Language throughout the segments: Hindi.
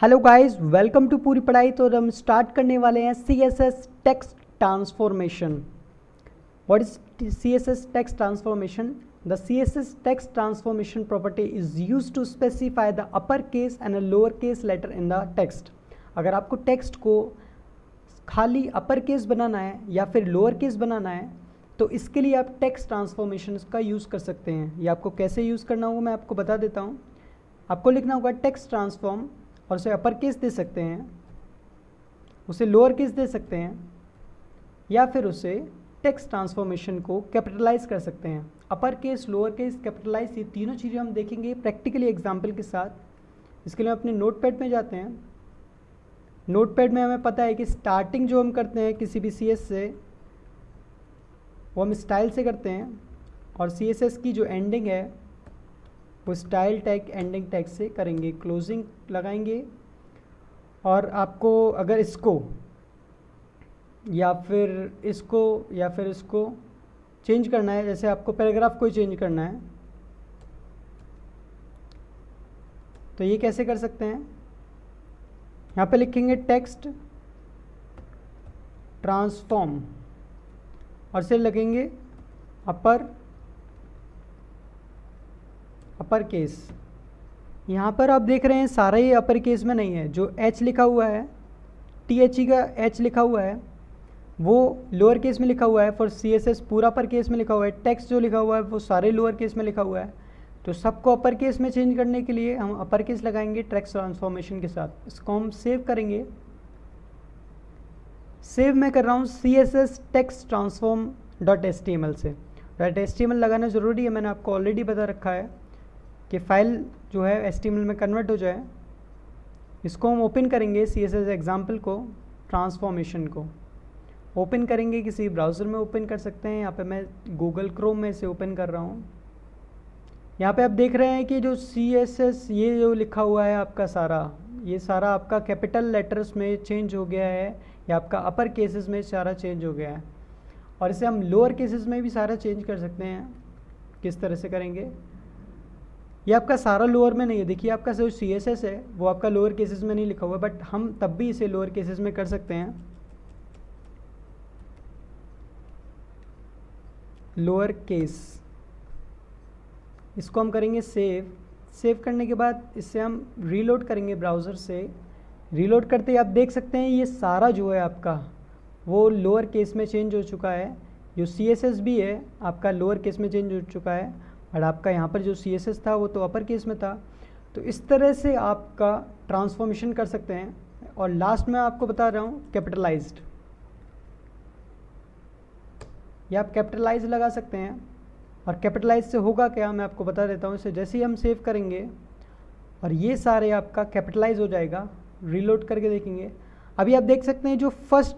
हेलो गाइस, वेलकम टू पूरी पढ़ाई। तो हम स्टार्ट करने वाले हैं CSS text transformation. What is CSS text transformation? The CSS text transformation property is used to specify the upper case and a lower case letter in the text. अगर आपको टेक्स्ट को खाली अपर केस बनाना है या फिर लोअर केस बनाना है तो इसके लिए आप टेक्स्ट ट्रांसफॉर्मेशन का यूज़ कर सकते हैं। ये आपको कैसे यूज़ करना होगा मैं आपको बता देता हूँ। आपको लिखना होगा टेक्स्ट ट्रांसफॉर्म और उसे अपर केस दे सकते हैं, उसे लोअर केस दे सकते हैं या फिर उसे टेक्स्ट ट्रांसफॉर्मेशन को कैपिटलाइज कर सकते हैं। Upper case, lower case, capitalise, ये तीनों चीज़ें हम देखेंगे प्रैक्टिकली एग्जाम्पल के साथ। इसके लिए अपने नोटपैड में जाते हैं। नोटपैड में हमें पता है कि स्टार्टिंग जो हम करते हैं किसी भी CS से वो हम स्टाइल से करते हैं और CSS की जो एंडिंग है वो स्टाइल टैग एंडिंग टैग से करेंगे, क्लोजिंग लगाएंगे। और आपको अगर इसको या फिर इसको चेंज करना है, जैसे आपको पैराग्राफ को चेंज करना है तो ये कैसे कर सकते हैं? यहाँ पे लिखेंगे टेक्स्ट ट्रांसफॉर्म और से लगेंगे अपर केस। यहाँ पर आप देख रहे हैं सारा ये अपर केस में नहीं है। जो H लिखा हुआ है, THE का H लिखा हुआ है वो लोअर केस में लिखा हुआ है। फॉर CSS पूरा अपर केस में लिखा हुआ है। टेक्स्ट जो लिखा हुआ है वो सारे लोअर केस में लिखा हुआ है। तो सबको अपर केस में चेंज करने के लिए हम अपर केस लगाएंगे टेक्स्ट ट्रांसफॉर्मेशन के साथ। इसको हम सेव करेंगे। सेव मैं कर रहा हूँ CSS टेक्स्ट ट्रांसफॉर्म .html से। .html लगाना ज़रूरी है, मैंने आपको ऑलरेडी बता रखा है कि फाइल जो है HTML में कन्वर्ट हो जाए। इसको हम ओपन करेंगे, CSS एग्जाम्पल को, ट्रांसफॉर्मेशन को ओपन करेंगे। किसी ब्राउज़र में ओपन कर सकते हैं। यहाँ पे मैं गूगल क्रोम में से ओपन कर रहा हूँ। यहाँ पे आप देख रहे हैं कि जो CSS ये जो लिखा हुआ है आपका ये सारा आपका कैपिटल लेटर्स में चेंज हो गया है या आपका अपर केसेस में सारा चेंज हो गया है। और इसे हम लोअर केसेस में भी सारा चेंज कर सकते हैं। किस तरह से करेंगे? ये आपका सारा लोअर में नहीं है। देखिए आपका जो CSS है वो आपका लोअर केसेस में नहीं लिखा हुआ है, बट हम तब भी इसे लोअर केसेस में कर सकते हैं। लोअर केस, इसको हम करेंगे सेव करने के बाद इससे हम रीलोड करेंगे ब्राउज़र से। रीलोड करते ही आप देख सकते हैं ये सारा जो है आपका वो लोअर केस में चेंज हो चुका है। जो CSS भी है आपका लोअर केस में चेंज हो चुका है और आपका यहाँ पर जो CSS था वो तो अपर केस में था। तो इस तरह से आपका ट्रांसफॉर्मेशन कर सकते हैं। और लास्ट में आपको बता रहा हूँ कैपिटलाइज्ड, या आप कैपिटलाइज लगा सकते हैं। और कैपिटलाइज से होगा क्या मैं आपको बता देता हूँ। इसे जैसे ही हम सेव करेंगे और ये सारे आपका कैपिटलाइज हो जाएगा। रीलोड करके देखेंगे। अभी आप देख सकते हैं जो फर्स्ट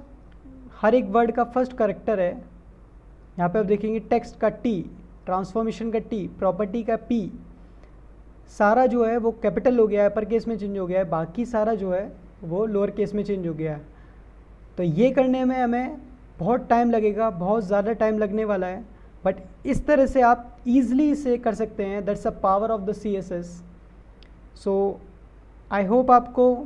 हर एक वर्ड का फर्स्ट कैरेक्टर है, यहाँ पे आप देखेंगे टेक्स्ट का T, ट्रांसफॉर्मेशन का T, प्रॉपर्टी का P, सारा जो है वो कैपिटल हो गया है, अपर केस में चेंज हो गया है। बाकी सारा जो है वो लोअर केस में चेंज हो गया है। तो ये करने में हमें बहुत टाइम लगेगा, बहुत ज़्यादा टाइम लगने वाला है, बट इस तरह से आप ईज़िली इसे कर सकते हैं। That's a power of the CSS। So I hope आपको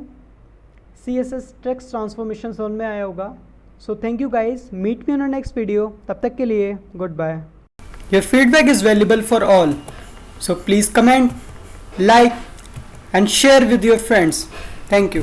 CSS टेक्स्ट ट्रांसफॉर्मेशन समझ में आया होगा। So thank you guys, meet me on next video. तब तक के लिए goodbye. Your feedback is valuable for all, so please comment, like and share with your friends. Thank you.